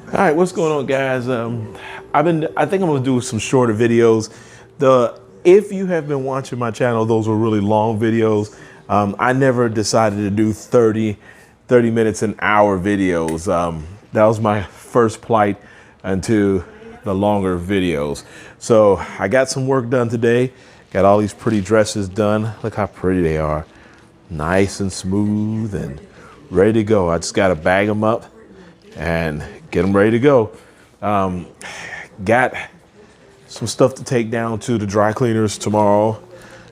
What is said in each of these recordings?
All right, what's going on, guys? I think I'm gonna do some shorter videos. If you have been watching my channel, those were really long videos. I never decided to do 30 minutes an hour videos. That was my first plight into the longer videos. So I got some work done today. Got all these pretty dresses done. Look how pretty they are. Nice and smooth and ready to go. I just gotta bag them up and get them ready to go. Got some stuff to take down to the dry cleaners tomorrow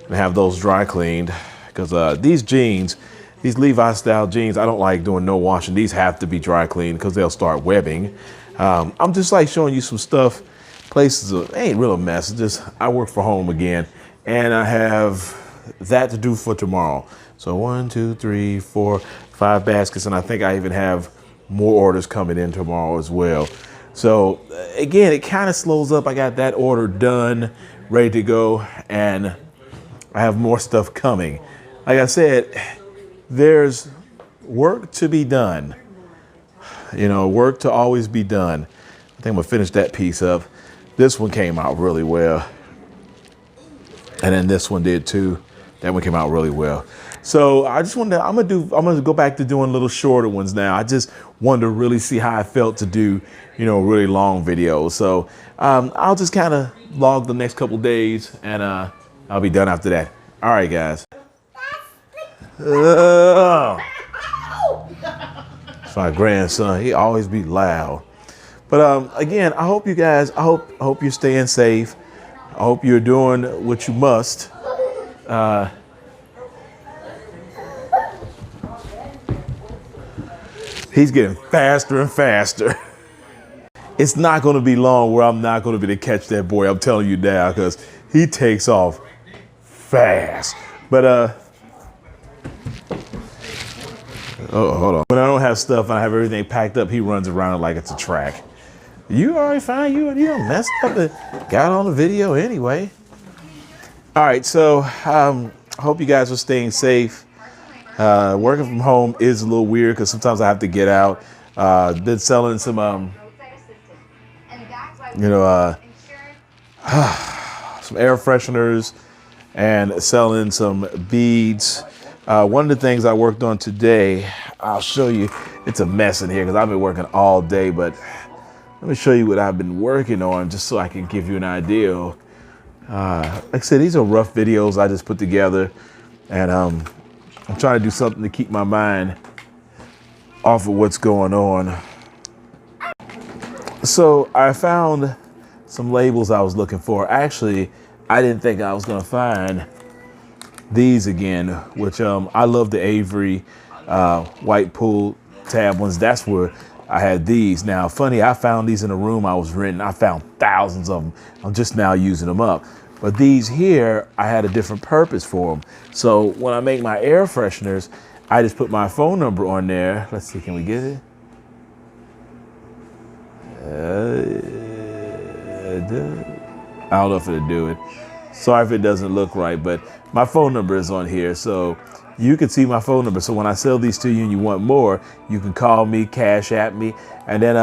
and have those dry cleaned because these jeans, these Levi style jeans, I don't like doing no washing. These have to be dry cleaned because they'll start webbing. I'm just like showing you some stuff, places, ain't real a mess. It's just I work from home again and I have that to do for tomorrow. So 1, 2, 3, 4, 5 baskets, and I think I even have more orders coming in tomorrow as well. So again, it kind of slows up. I got that order done, ready to go, and I have more stuff coming. Like I said, there's work to be done. You know, work to always be done. I think I'm gonna finish that piece up. This one came out really well. And then this one did too. That one came out really well. So I just wanted to, I'm gonna go back to doing little shorter ones now. I just wanted to really see how I felt to do, really long videos. So I'll just kind of log the next couple days and I'll be done after that. All right, guys. It's my grandson. He always be loud. But again, I hope you guys, I hope you're staying safe. I hope you're doing what you must. He's getting faster and faster. It's not going to be long where I'm not going to be able to catch that boy. I'm telling you now, because he takes off fast. But oh, hold on. When I don't have stuff and I have everything packed up, he runs around like it's a track. You already fine. You done messed up and got on the video anyway. All right, so I hope you guys are staying safe. Working from home is a little weird because sometimes I have to get out. Been selling some, some air fresheners and selling some beads. One of the things I worked on today, I'll show you. It's a mess in here because I've been working all day, but let me show you what I've been working on just so I can give you an idea. Like I said, these are rough videos I just put together, and I'm trying to do something to keep my mind off of what's going on. So I found some labels I was looking for. Actually, I didn't think I was gonna find these again, which I love the Avery white pull tab ones. That's where I had these. Now, funny, I found these in a room I was renting. I found thousands of them. I'm just now using them up. But these here, I had a different purpose for them. So when I make my air fresheners, I just put my phone number on there. Let's see, can we get it? I don't know if it'll do it. Sorry if it doesn't look right, but my phone number is on here. So you can see my phone number. So when I sell these to you and you want more, you can call me, cash at me, and then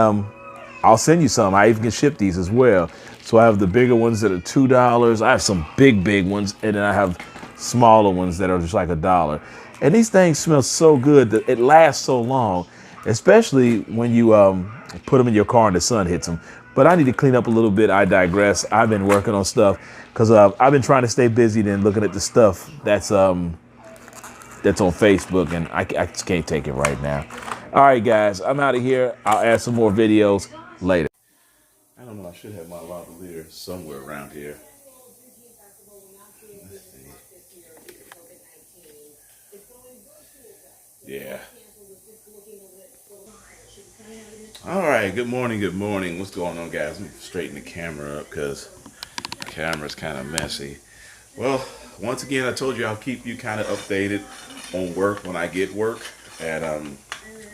I'll send you some. I even can ship these as well. So I have the bigger ones that are $2. I have some big ones, and then I have smaller ones that are just like $1. And these things smell so good that it lasts so long, especially when you put them in your car and the sun hits them. But I need to clean up a little bit. I digress. I've been working on stuff because I've been trying to stay busy than looking at the stuff that's on Facebook, and I just can't take it right now. All right, guys, I'm out of here. I'll add some more videos later. I don't know. I should have my lavalier somewhere around here. Let's see. Yeah. All right. Good morning. Good morning. What's going on, guys? Let me straighten the camera up because the camera's kind of messy. Well, once again, I told you I'll keep you kind of updated on work when I get work. And I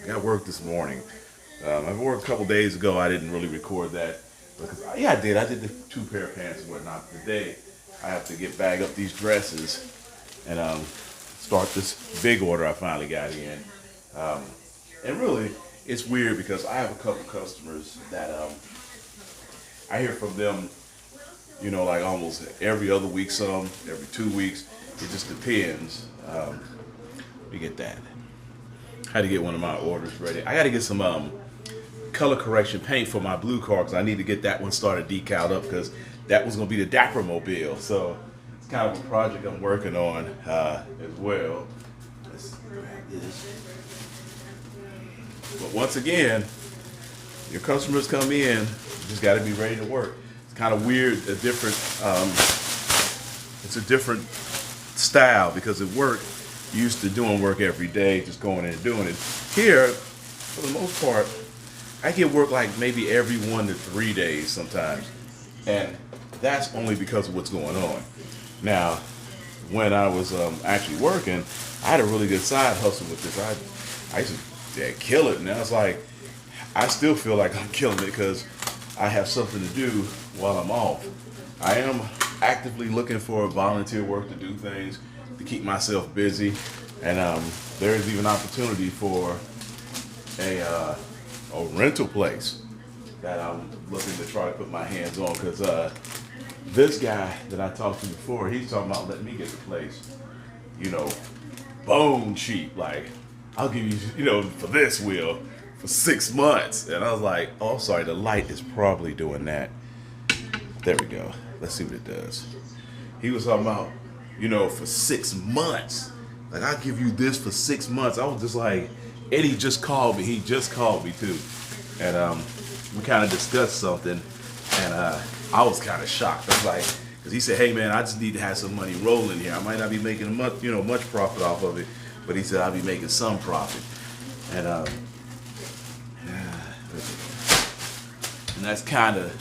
got work this morning. I worked a couple days ago. I didn't really record that. Because, yeah, I did. I did the 2 pair of pants and whatnot. Today, I have to bag up these dresses and start this big order I finally got in. And really, it's weird because I have a couple customers that I hear from them, you know, like almost every other week, some every 2 weeks. It just depends. Let me get that. Had to get one of my orders ready. I got to get some color correction paint for my blue car because I need to get that one started decaled up because that was going to be the Dapper Mobile. So it's kind of a project I'm working on as well. Let's grab this. But once again, your customers come in, you just got to be ready to work. It's kind of weird, it's a different style because at work, you're used to doing work every day, just going in and doing it. Here, for the most part, I get work like maybe every 1 to 3 days sometimes. And that's only because of what's going on. Now, when I was actually working, I had a really good side hustle with this. I used to kill it. Now it's like, I still feel like I'm killing it because I have something to do while I'm off. I am actively looking for volunteer work to do things, to keep myself busy. And there is even opportunity for a rental place that I'm looking to try to put my hands on because this guy that I talked to before, he's talking about letting me get the place, you know, bone cheap. Like, I'll give you, you know, for this wheel for 6 months. And I was like, oh, sorry, the light is probably doing that. There we go. Let's see what it does. He was talking about, you know, for 6 months. Like, I'll give you this for 6 months. I was just like, Eddie just called me. He just called me too. And we kind of discussed something. And I was kind of shocked. I was like, because he said, hey man, I just need to have some money rolling here. I might not be making much, you know, much profit off of it. But he said, I'll be making some profit. And that's kind of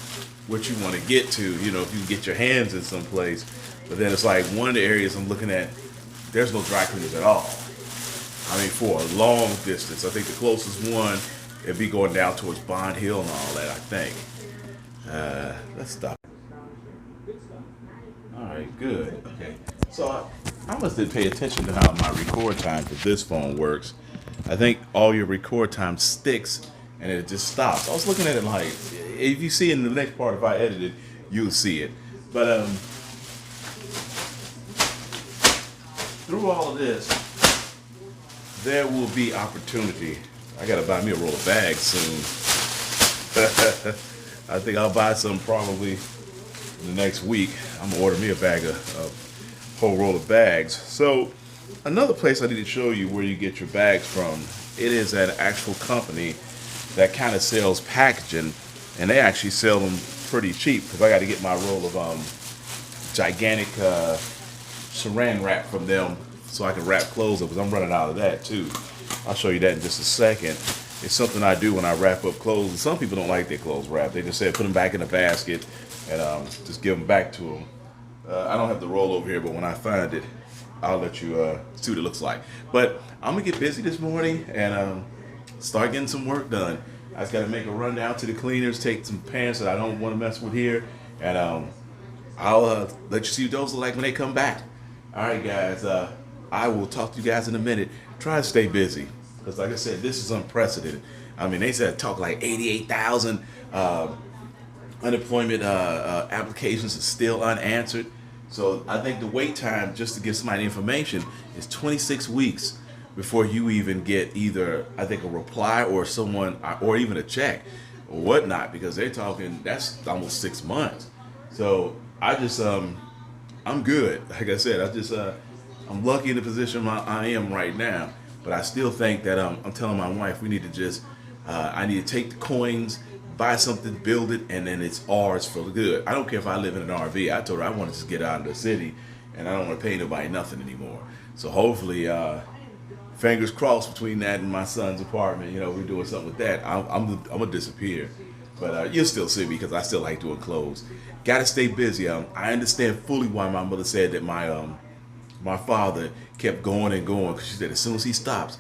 what you want to get to, you know, if you can get your hands in some place. But then it's like one of the areas I'm looking at, there's no dry cleaners at all. I mean, for a long distance. I think the closest one, it'd be going down towards Bond Hill and all that, I think. Let's stop. All right, good. Okay. So I must have paid attention to how my record time for this phone works. I think all your record time sticks and it just stops. I was looking at it like, if you see in the next part, if I edit it, you'll see it. But through all of this, there will be opportunity. I gotta buy me a roll of bags soon. I think I'll buy some probably in the next week. I'm gonna order me a bag of whole roll of bags. So another place I need to show you where you get your bags from. It is an actual company that kind of sells packaging, and they actually sell them pretty cheap because I got to get my roll of gigantic saran wrap from them so I can wrap clothes up because I'm running out of that too. I'll show you that in just a second. It's something I do when I wrap up clothes. And some people don't like their clothes wrapped. They just say put them back in the basket and just give them back to them. I don't have the roll over here, but when I find it, I'll let you see what it looks like. But I'm gonna get busy this morning and start getting some work done. I just gotta make a run down to the cleaners, take some pants that I don't want to mess with here, and I'll let you see what those look like when they come back. All right, guys. I will talk to you guys in a minute. Try to stay busy, because like I said, this is unprecedented. I mean, they said talk like 88,000 unemployment applications are still unanswered. So I think the wait time just to give somebody information is 26 weeks before you even get either, I think, a reply or someone, or even a check or whatnot, because they're talking, that's almost 6 months. So I just, I'm good. Like I said, I'm lucky in the position I am right now, but I still think that I'm telling my wife we need to just, I need to take the coins, buy something, build it, and then it's ours for the good. I don't care if I live in an RV. I told her I want to just get out of the city, and I don't want to pay nobody nothing anymore. So hopefully, fingers crossed between that and my son's apartment, you know, we're doing something with that. I'm gonna disappear, but you'll still see me because I still like doing clothes. Got to stay busy. I understand fully why my mother said that my father kept going and going, because she said as soon as he stops,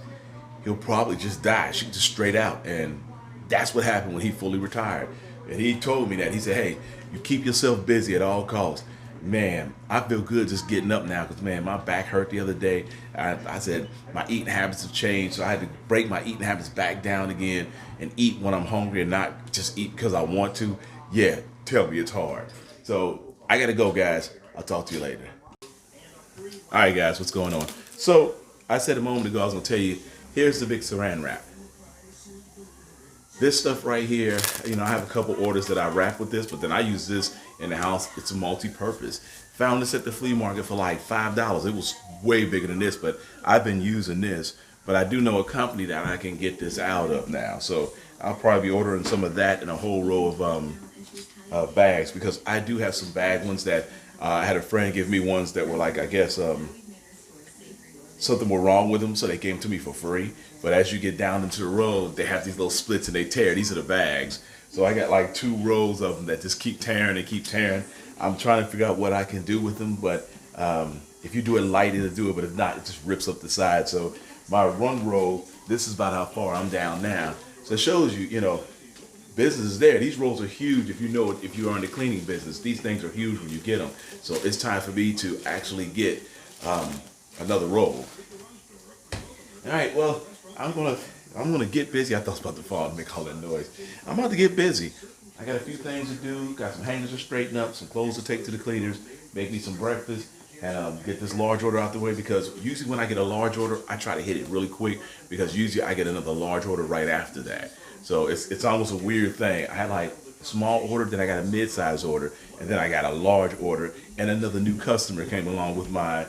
he'll probably just die. She just straight out, and that's what happened when he fully retired. And he told me that. He said, hey, you keep yourself busy at all costs. man, I feel good just getting up now because, man, my back hurt the other day. I said my eating habits have changed, so I had to break my eating habits back down again and eat when I'm hungry and not just eat because I want to. Yeah, tell me it's hard. So I got to go, guys. I'll talk to you later. All right, guys, what's going on? So I said a moment ago I was going to tell you, here's the big saran wrap. This stuff right here, you know, I have a couple orders that I wrap with this, but then I use this in the house. It's a multi-purpose. Found this at the flea market for like $5. It was way bigger than this, but I've been using this. But I do know a company that I can get this out of now. So I'll probably be ordering some of that and a whole row of bags, because I do have some bag ones that I had a friend give me ones that were like, I guess, something were wrong with them, so they gave them to me for free. But as you get down into the road, they have these little splits and they tear. These are the bags. So I got like 2 rows of them that just keep tearing and keep tearing. I'm trying to figure out what I can do with them, but if you do it light, it'll do it, but if not, it just rips up the side. So my one row, this is about how far I'm down now. So it shows you, you know, business is there. These rolls are huge if you know it, if you are in the cleaning business. These things are huge when you get them. So it's time for me to actually get another roll. All right, well, I'm gonna get busy. I thought I was about to fall and make all that noise. I'm about to get busy. I got a few things to do. Got some hangers to straighten up, some clothes to take to the cleaners, make me some breakfast, and get this large order out the way, because usually when I get a large order, I try to hit it really quick, because usually I get another large order right after that. So it's almost a weird thing. I had like a small order, then I got a mid-size order, and then I got a large order, and another new customer came along with my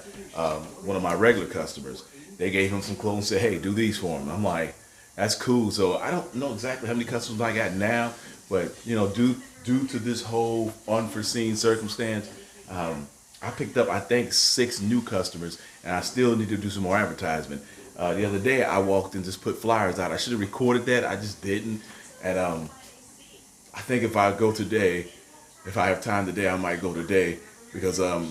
one of my regular customers. They gave him some clothes and said, hey, do these for him. I'm like, that's cool. So I don't know exactly how many customers I got now, but you know, due to this whole unforeseen circumstance, I picked up, I think, 6 new customers, and I still need to do some more advertisement. The other day I walked and just put flyers out. I should have recorded that. I just didn't. And I think if I go today, if I have time today, I might go today, because I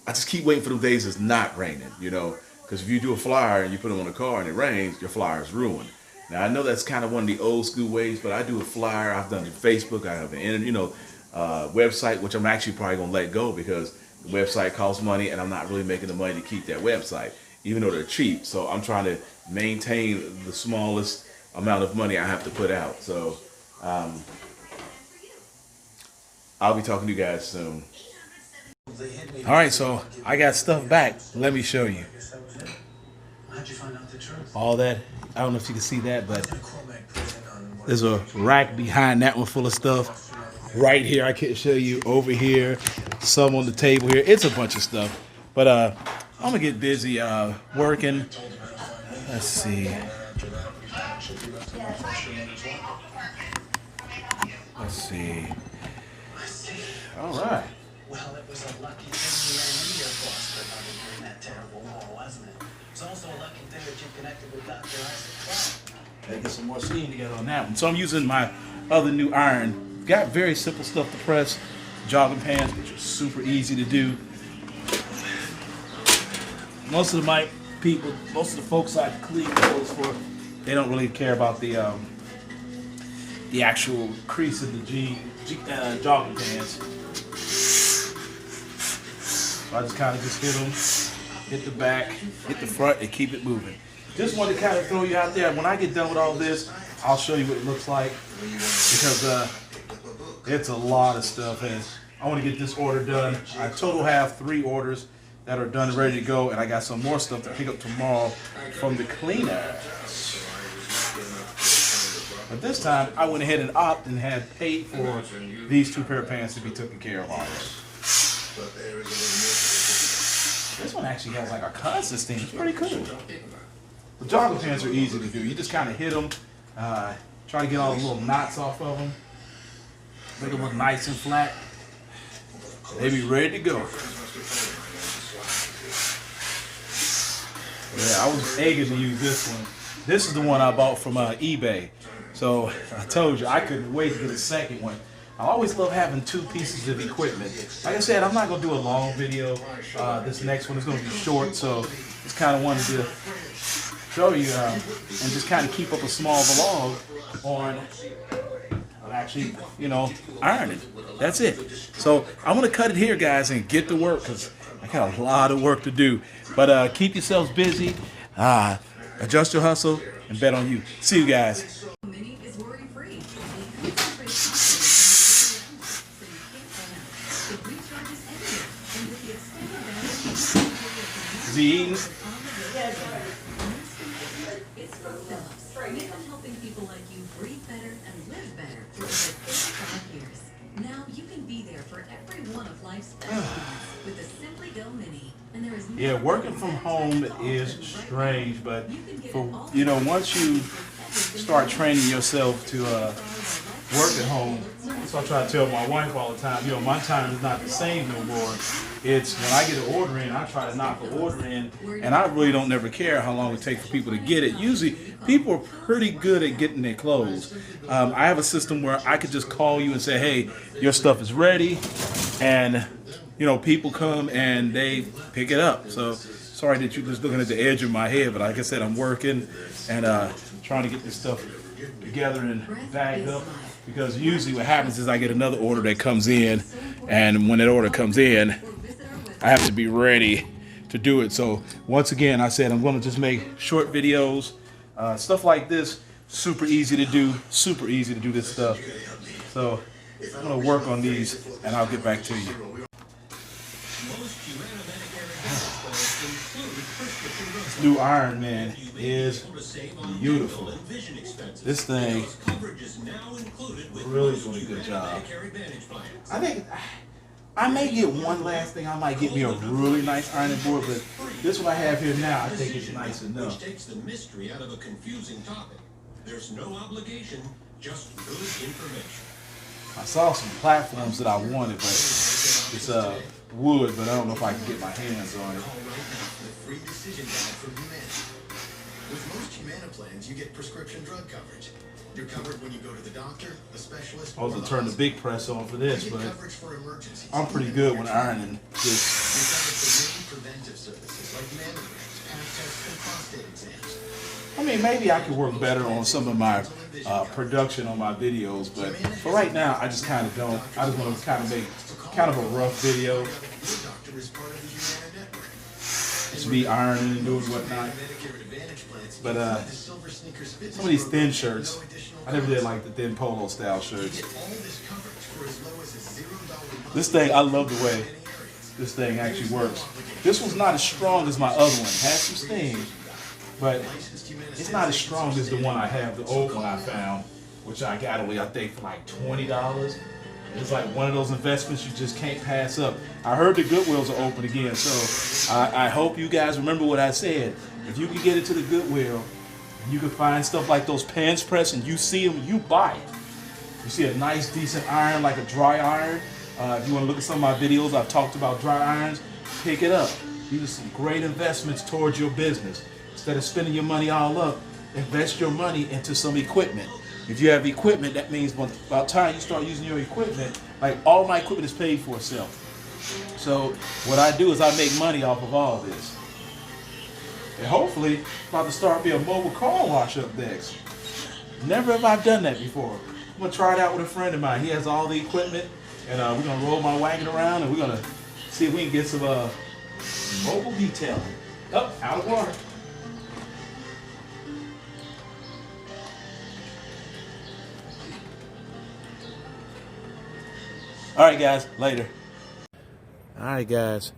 just keep waiting for them days it's not raining, you know. Because if you do a flyer and you put them on a car and it rains, your flyer's ruined. Now, I know that's kind of one of the old school ways, but I do a flyer. I've done it on Facebook. I have an, you know, website, which I'm actually probably going to let go, because the website costs money and I'm not really making the money to keep that website, even though they're cheap. So I'm trying to maintain the smallest amount of money I have to put out. So I'll be talking to you guys soon. All right, so I got stuff back. Let me show you. All that, I don't know if you can see that, but there's a rack behind that one full of stuff. Right here, I can show you. Over here, some on the table here. It's a bunch of stuff. But I'm gonna get busy working. Let's see. Let's see. All right. Well, it was a lucky thing you ran into your boss for another during that terrible wall, wasn't it? It's also a lucky thing that you connected with Dr. Isaac Clarke. Gotta get some more steam together on that one. So I'm using my other new iron. Got very simple stuff to press. Jogging pants, which are super easy to do. Most of the folks I clean clothes for, they don't really care about the actual crease in the jogging pants. So I just kind of hit them, hit the back, hit the front, and keep it moving. Just wanted to kind of throw you out there. When I get done with all this, I'll show you what it looks like, because it's a lot of stuff, and I want to get this order done. I total have 3 orders that are done and ready to go, and I got some more stuff to pick up tomorrow from the cleaner. But this time, I went ahead and opted and had paid for these 2 pair of pants to be taken care of on. This one actually has like a consistency. It's pretty cool. The jogging pants are easy to do. You just kind of hit them, try to get all the little knots off of them, make them look nice and flat. They be ready to go. Yeah, I was eager to use this one. This is the one I bought from eBay. So I told you I couldn't wait to get a second one. I always love having 2 pieces of equipment. Like I said, I'm not going to do a long video. This next one is going to be short, so just kind of wanted to show you and just kind of keep up a small vlog on actually, you know, iron it. That's it. So I'm gonna cut it here, guys, and get to work because I got a lot of work to do. But keep yourselves busy, adjust your hustle, and bet on you. See you guys. Mini is worry-free. It recharges anywhere, and with the extended battery, Is he eating? it's from Philips. We've been helping people like you breathe better and live better for over 35 years. Now you can be there for every one of life's best moments with the Simply Go Mini. And there is Yeah, working from home is strange, but for once you start training yourself to work at home, so I try to tell my wife all the time, my time is not the same no more. It's when I get an order in, I try to knock the order in, and I really don't never care how long it takes for people to get it. Usually, people are pretty good at getting their clothes. I have a system where I could just call you and say, hey, your stuff is ready, and people come and they pick it up. So sorry that you're just looking at the edge of my head, but like I said, I'm working and trying to get this stuff together and bagged up, because usually what happens is I get another order that comes in, and when that order comes in, I have to be ready to do it. So once again, I said I'm going to just make short videos, stuff like this. Super easy to do this stuff. So I'm going to work on these and I'll get back to you. This new Iron Man is beautiful. This thing really doing a good job. I think I may get one last thing. I might get me a really nice ironing board, but this one I have here now, I think it's nice enough. Takes the mystery out of a confusing topic. There's no obligation, just good information. I saw some platforms that I wanted, but it's wood, but I don't know if I can get my hands on it. The free decision guide from Humana. With most Humana plans, you get prescription drug coverage. You're covered when you go to the doctor, a specialist. I was gonna turn the big press on for this, but I'm pretty good when ironing this. You're covered for many preventive services like mammograms, pap tests, and prostate exams. I mean, maybe I could work better on some of my production on my videos, but for right now, I just kind of don't. I just want to kind of make kind of a rough video. Your doctor is part of the Humana network. It's me ironing and doing whatnot. But some of these thin shirts, I never did like the thin polo style shirts. This thing, I love the way this thing actually works. This one's not as strong as my other one. It has some steam, but it's not as strong as the one I have, the old one I found, which I got away, I think, for like $20. It's like one of those investments you just can't pass up. I heard the Goodwills are open again, so I hope you guys remember what I said. If you can get it to the Goodwill, and you can find stuff like those pants press and you see them, you buy it. You see a nice, decent iron, like a dry iron. If you want to look at some of my videos, I've talked about dry irons, pick it up. These are some great investments towards your business. Instead of spending your money all up, invest your money into some equipment. If you have equipment, that means by the time you start using your equipment, like all my equipment is paid for itself. So what I do is I make money off of all this. And hopefully, I'm about to start me a mobile car wash up next. Never have I done that before. I'm gonna try it out with a friend of mine. He has all the equipment, and we're gonna roll my wagon around, and we're gonna see if we can get some mobile detailing. Oh, out of water. All right, guys, later. All right, guys,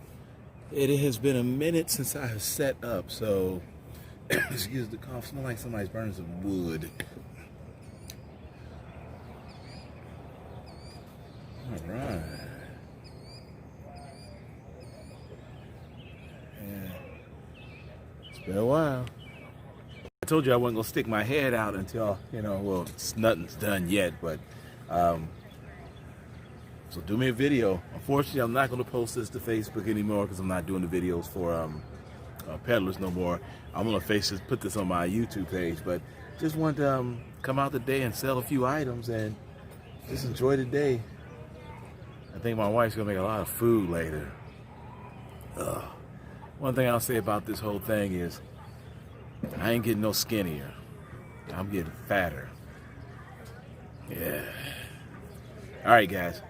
it has been a minute since I have set up, so excuse the cough. Smells like somebody's burning some wood. All right. Yeah. It's been a while. I told you I wasn't gonna stick my head out until, well, nothing's done yet, but so do me a video. Unfortunately, I'm not going to post this to Facebook anymore because I'm not doing the videos for peddlers no more. I'm going to put this on my YouTube page, but just want to come out today and sell a few items and just enjoy the day. I think my wife's going to make a lot of food later. One thing I'll say about this whole thing is I ain't getting no skinnier. I'm getting fatter. Yeah. All right, guys.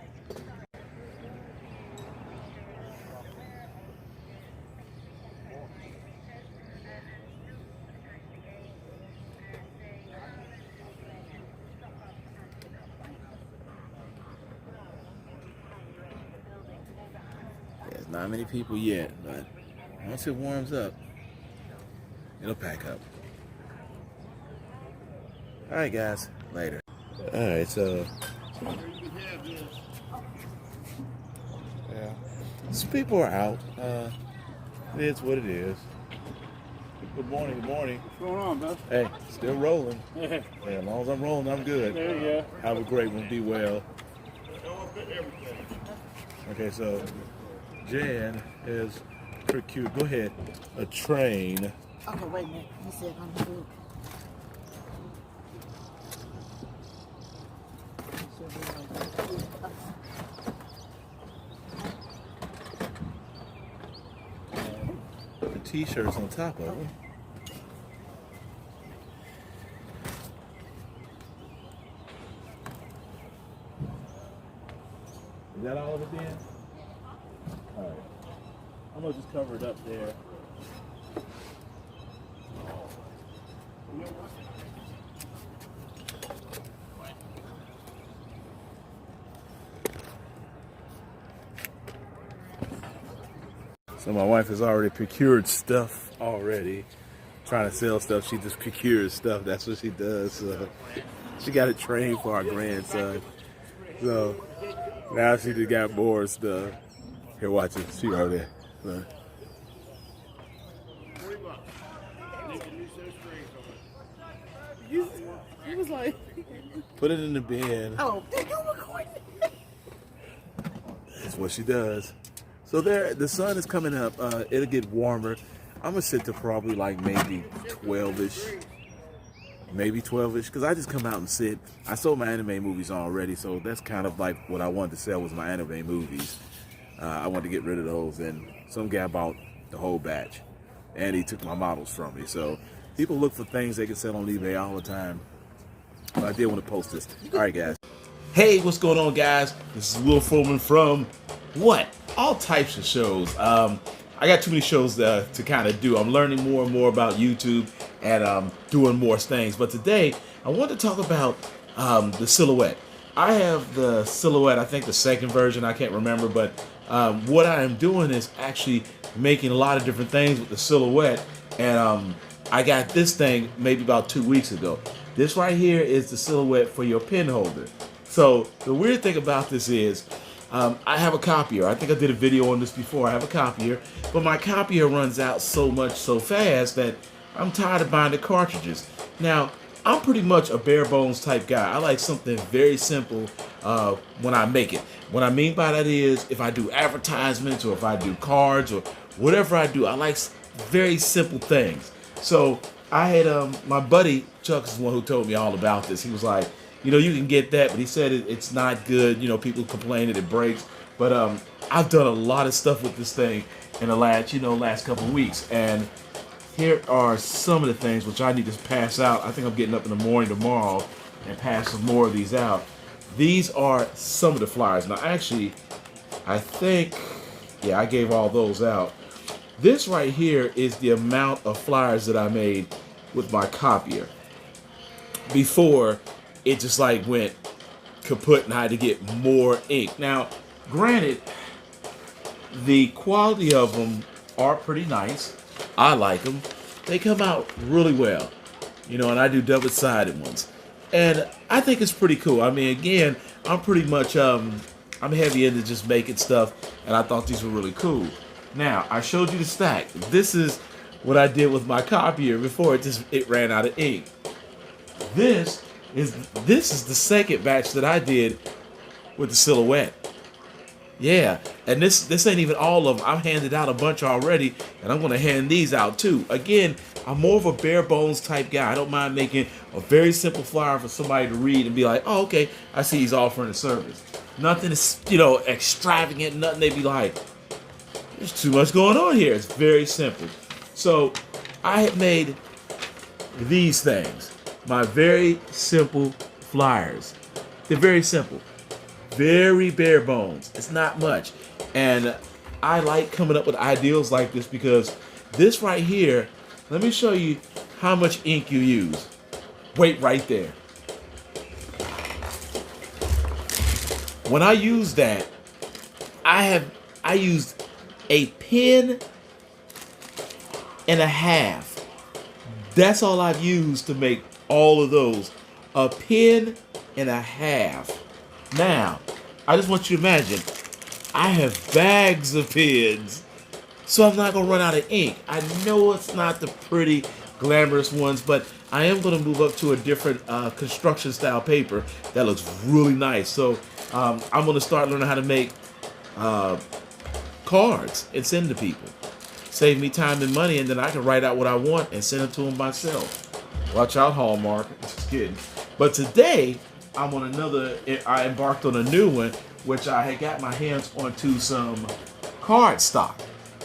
There's not many people yet, but once it warms up, it'll pack up. All right, guys. Later. All right, so yeah, some people are out. It is what it is. Good morning. Good morning. What's going on, man? Hey, still rolling. Yeah. Yeah, as long as I'm rolling, I'm good. There you go. Have a great one. Be well. Okay, so Jan is procured. Go ahead. A train. Okay, wait a minute. He said I'm good. The t-shirts on top of them. Is that all of it then? All right. I'm gonna just cover it up there. So my wife has already procured stuff already. Trying to sell stuff, she just procures stuff. That's what she does. So she got a train for our grandson. So now she just got more stuff. Here, watch it. She right there. So. He was like, Put it in the bin. oh, did you record it? That's what she does. So there, the sun is coming up. It'll get warmer. I'm gonna sit to probably like maybe 12-ish. Maybe 12-ish, because I just come out and sit. I sold my anime movies already, so that's kind of like what I wanted to sell was my anime movies. I wanted to get rid of those, and some guy bought the whole batch, and he took my models from me. So people look for things they can sell on eBay all the time. But I did want to post this. All right, guys. Hey, what's going on, guys? This is Will Fullman from what? All types of shows. I got too many shows to kind of do. I'm learning more and more about YouTube and doing more things. But today, I want to talk about the Silhouette. I have the Silhouette, I think the second version, I can't remember. But what I am doing is actually making a lot of different things with the Silhouette. And I got this thing maybe about 2 weeks ago. This right here is the Silhouette for your pen holder. So the weird thing about this is, I have a copier. I think I did a video on this before. I have a copier, but my copier runs out so much so fast that I'm tired of buying the cartridges. Now, I'm pretty much a bare bones type guy. I like something very simple when I make it. What I mean by that is if I do advertisements or if I do cards or whatever I do, I like very simple things. So I had my buddy Chuck is the one who told me all about this. He was like, you know, you can get that, but he said it's not good. You know, people complain that it breaks. But I've done a lot of stuff with this thing in the last couple of weeks. And here are some of the things which I need to pass out. I think I'm getting up in the morning tomorrow and pass some more of these out. These are some of the flyers. Now, actually, I think, yeah, I gave all those out. This right here is the amount of flyers that I made with my copier before it just like went kaput and I had to get more ink. Now, granted, the quality of them are pretty nice. I like them. They come out really well, you know, and I do double-sided ones. And I think it's pretty cool. I mean, again, I'm pretty much, I'm heavy into just making stuff, and I thought these were really cool. Now, I showed you the stack. This is what I did with my copier before it ran out of ink. This is the second batch that I did with the Silhouette. Yeah, and this ain't even all of them. I've handed out a bunch already, and I'm going to hand these out too. Again, I'm more of a bare bones type guy. I don't mind making a very simple flyer for somebody to read and be like, oh, okay, I see he's offering a service. Nothing is, you know, extravagant, nothing they be like, there's too much going on here. It's very simple. So I have made these things, my very simple flyers. They're very simple. very bare bones. It's not much. And I like coming up with ideals like this because this right here, let me show you how much ink you use. Wait right there. When I use that, I used a pen and a half. That's all I've used to make all of those. A pen and a half. Now, I just want you to imagine, I have bags of pens, so I'm not gonna run out of ink. I know it's not the pretty, glamorous ones, but I am gonna move up to a different construction style paper that looks really nice. So I'm gonna start learning how to make cards and send to people. Save me time and money, and then I can write out what I want and send it to them myself. Watch out, Hallmark. Just kidding. But today, I embarked on a new one, which I had got my hands onto some card stock.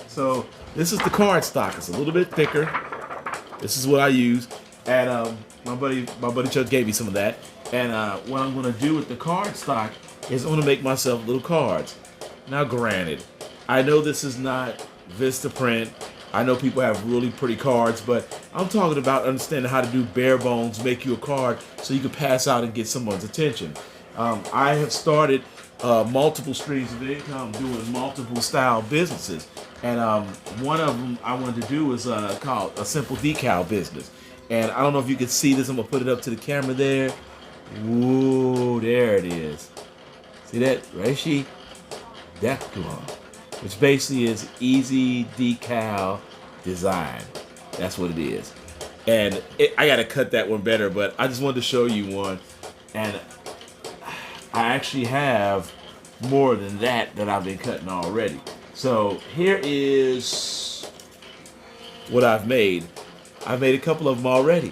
So this is the card stock. It's a little bit thicker. This is what I use. And my buddy Chuck gave me some of that. And what I'm gonna do with the card stock is I'm gonna make myself little cards. Now granted, I know this is not Vistaprint. I know people have really pretty cards, but I'm talking about understanding how to do bare bones, make you a card so you can pass out and get someone's attention. I have started multiple streams of income doing multiple style businesses. And one of them I wanted to do is called a simple decal business. And I don't know if you can see this. I'm going to put it up to the camera there. Ooh, there it is. See that? Reishi Deco, which basically is easy decal design. That's what it is. And I got to cut that one better, but I just wanted to show you one. And I actually have more than that I've been cutting already. So here is what I've made. I've made a couple of them already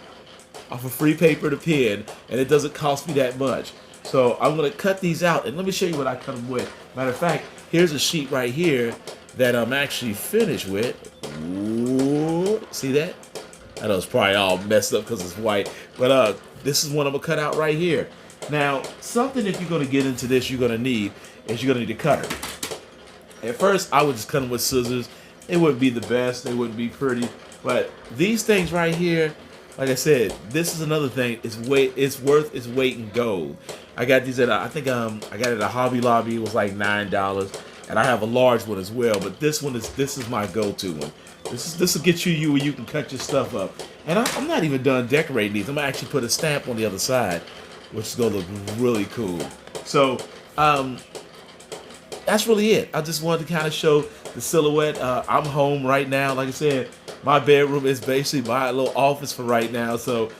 off of free paper to pen, and it doesn't cost me that much. So I'm going to cut these out, and let me show you what I cut them with. Matter of fact, here's a sheet right here that I'm actually finished with. Ooh, see that? I know it's probably all messed up because it's white, but this is one I'm going to cut out right here. Now, something if you're going to get into this you're going to need is you're going to need a cutter. At first, I would just cut them with scissors. It wouldn't be the best. They wouldn't be pretty. But these things right here, like I said, this is another thing. It's worth its weight in gold. I got these at I got it at Hobby Lobby. It was like $9, and I have a large one as well. But this is my go-to one. This will get you where you can cut your stuff up. And I'm not even done decorating these. I'm gonna actually put a stamp on the other side, which is gonna look really cool. So that's really it. I just wanted to kind of show the silhouette. I'm home right now. Like I said, my bedroom is basically my little office for right now. So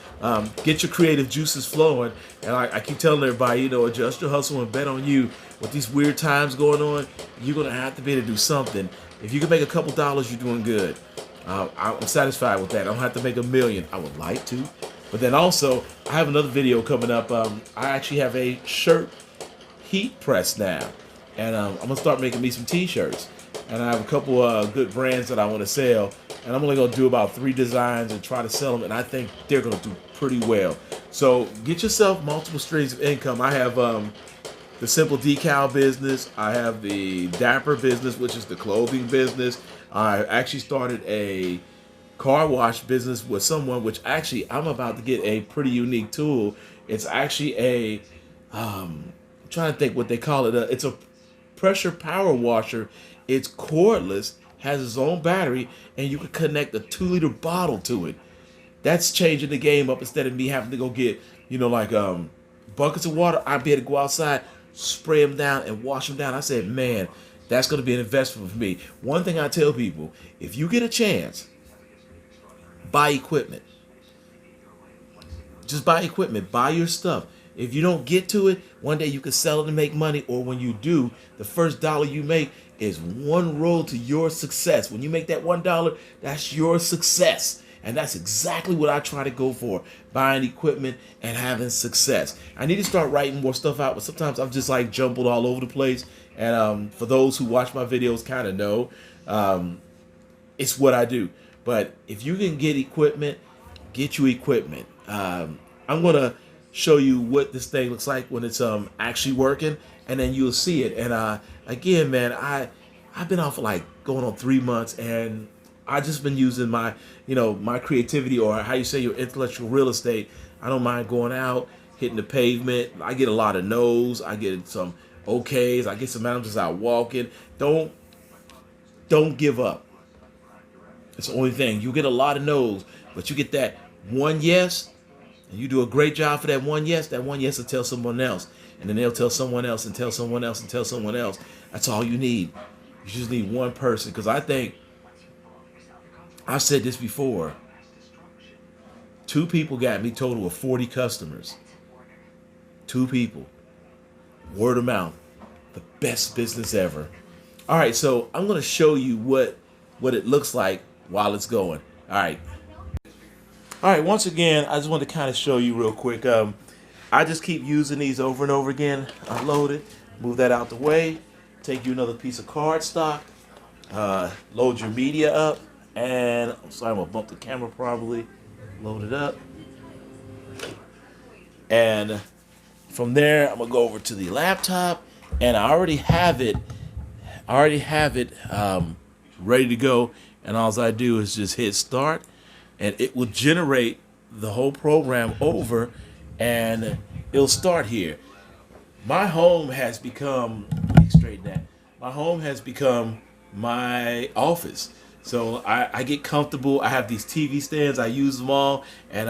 get your creative juices flowing. And I keep telling everybody, adjust your hustle and bet on you. With these weird times going on, you're going to have to be able to do something. If you can make a couple dollars, you're doing good. I'm satisfied with that. I don't have to make $1 million. I would like to. But then also, I have another video coming up. I actually have a shirt heat press now. And I'm going to start making me some t-shirts. And I have a couple good brands that I want to sell. And I'm only going to do about 3 designs and try to sell them. And I think they're going to do pretty well. So get yourself multiple streams of income. I have the simple decal business. I have the Dapper business, which is the clothing business. I actually started a car wash business with someone, which actually I'm about to get a pretty unique tool. It's actually a, I'm trying to think what they call it. It's a pressure power washer. It's cordless, has its own battery, and you can connect a 2-liter bottle to it. That's changing the game up. Instead of me having to go get, buckets of water, I'd be able to go outside, spray them down, and wash them down. I said, man, that's going to be an investment for me. One thing I tell people, if you get a chance, buy equipment. Just buy equipment. Buy your stuff. If you don't get to it, one day you can sell it and make money, or when you do, the first dollar you make is one road to your success. When you make that $1, that's your success. And that's exactly what I try to go for, buying equipment and having success. I need to start writing more stuff out, but sometimes I'm just like jumbled all over the place. And for those who watch my videos kind of know, it's what I do. But if you can get equipment, get you equipment. I'm going to show you what this thing looks like when it's actually working, and then you'll see it. And again, man, I've been off for like going on 3 months, and I just been using my, my creativity, or how you say, your intellectual real estate. I don't mind going out, hitting the pavement. I get a lot of no's. I get some okays. I get some managers out walking. Don't give up. It's the only thing. You get a lot of no's, but you get that one yes, and you do a great job for that one yes. That one yes will tell someone else, and then they'll tell someone else, and tell someone else, and tell someone else. That's all you need. You just need one person, because I think, I've said this before, 2 people got me total of 40 customers. 2 people. Word of mouth. The best business ever. All right, so I'm going to show you what it looks like while it's going. All right. Once again, I just want to kind of show you real quick. I just keep using these over and over again. Unload it. Move that out the way. Take you another piece of cardstock. Load your media up. And I'm sorry, I'm going to bump the camera probably. Load it up. And from there, I'm going to go over to the laptop. And I already have it. Ready to go. And all I do is just hit start. And it will generate the whole program over. And it'll start here. My home has become, let me straighten that. My home has become my office. So I get comfortable. I have these TV stands. I use them all. And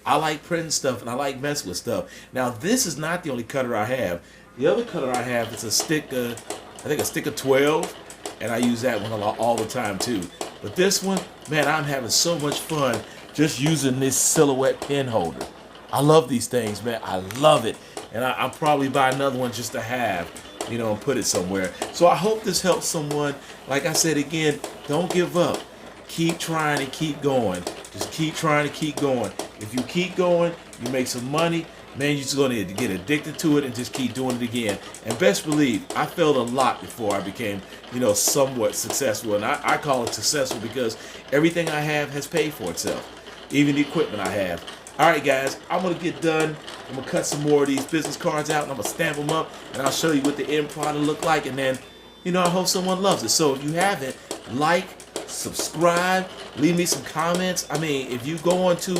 I like printing stuff, and I like messing with stuff. Now, this is not the only cutter I have. The other cutter I have is a stick, I think a stick of 12. And I use that one all the time, too. But this one, man, I'm having so much fun just using this Silhouette pen holder. I love these things, man. I love it. And I'll probably buy another one just to have, and put it somewhere. So I hope this helps someone. Like I said again, don't give up. Keep trying and keep going. Just keep trying to keep going. If you keep going, you make some money, man, you're just going to get addicted to it and just keep doing it again. And best believe, I failed a lot before I became, somewhat successful. And I call it successful because everything I have has paid for itself. Even the equipment I have. All right, guys, I'm going to get done. I'm going to cut some more of these business cards out, and I'm going to stamp them up, and I'll show you what the end product look like. And then, I hope someone loves it. So if you haven't, like, subscribe, leave me some comments. I mean, if you go on to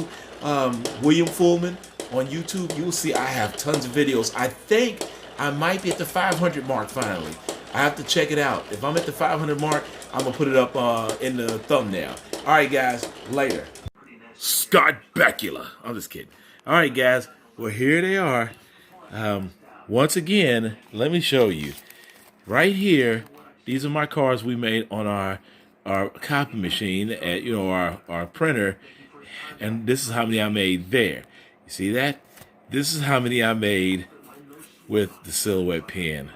William Fullman on YouTube, you will see I have tons of videos. I think I might be at the 500 mark finally. I have to check it out. If I'm at the 500 mark, I'm going to put it up in the thumbnail. All right, guys, later. Scott Bakula. I'm just kidding. All right, guys. Well, here they are. Once again, let me show you. Right here, these are my cards we made on our copy machine at our printer, and this is how many I made there. You see that? This is how many I made with the Silhouette pen.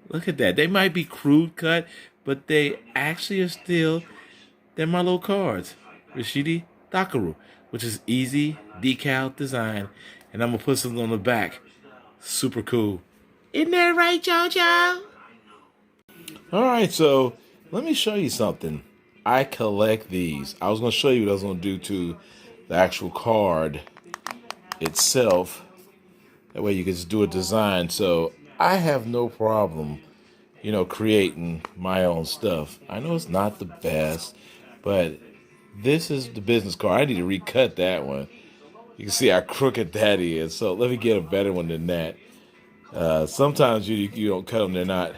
Look at that. They might be crude cut, but they actually are still, they're my little cards. Rashidi Dakaru, which is easy decal design, and I'm gonna put something on the back. Super cool. Isn't that right, JoJo? All right, so let me show you something. I collect these. I was gonna show you what I was gonna do to the actual card itself. That way you can just do a design. So I have no problem, creating my own stuff. I know it's not the best, but this is the business card. I need to recut that one. You can see how crooked that is. So let me get a better one than that. Sometimes you don't cut them. They're not,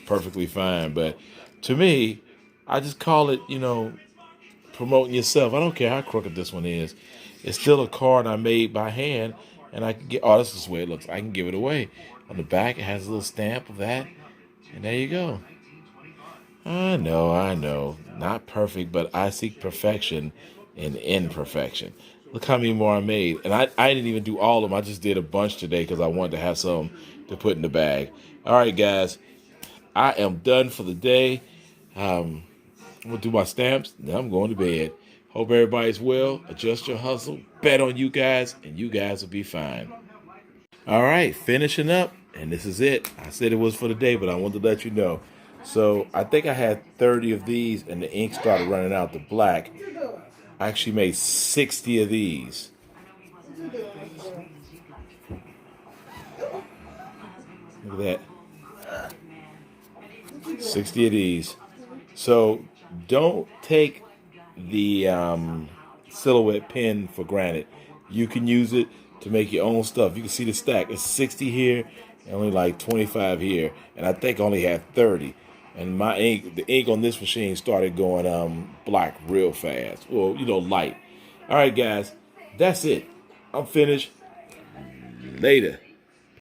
perfectly fine. But to me, I just call it, promoting yourself. I don't care how crooked this one is. It's still a card I made by hand. And I can get, this is the way it looks. I can give it away. On the back, it has a little stamp of that. And there you go. I know. Not perfect, but I seek perfection in imperfection. Look how many more I made. And I didn't even do all of them. I just did a bunch today because I wanted to have some to put in the bag. All right, guys. I am done for the day. I'm going to do my stamps. Then I'm going to bed. Hope everybody's well. Adjust your hustle. Bet on you guys, and you guys will be fine. All right, finishing up. And this is it. I said it was for the day, but I wanted to let you know. So I think I had 30 of these, and the ink started running out, the black. I actually made 60 of these. Look at that. 60 of these. So don't take the Silhouette pen for granted. You can use it to make your own stuff. You can see the stack. It's 60 here and only like 25 here. And I think I only have 30. And my ink, the ink on this machine started going black real fast. Well, light. All right, guys. That's it. I'm finished. Later.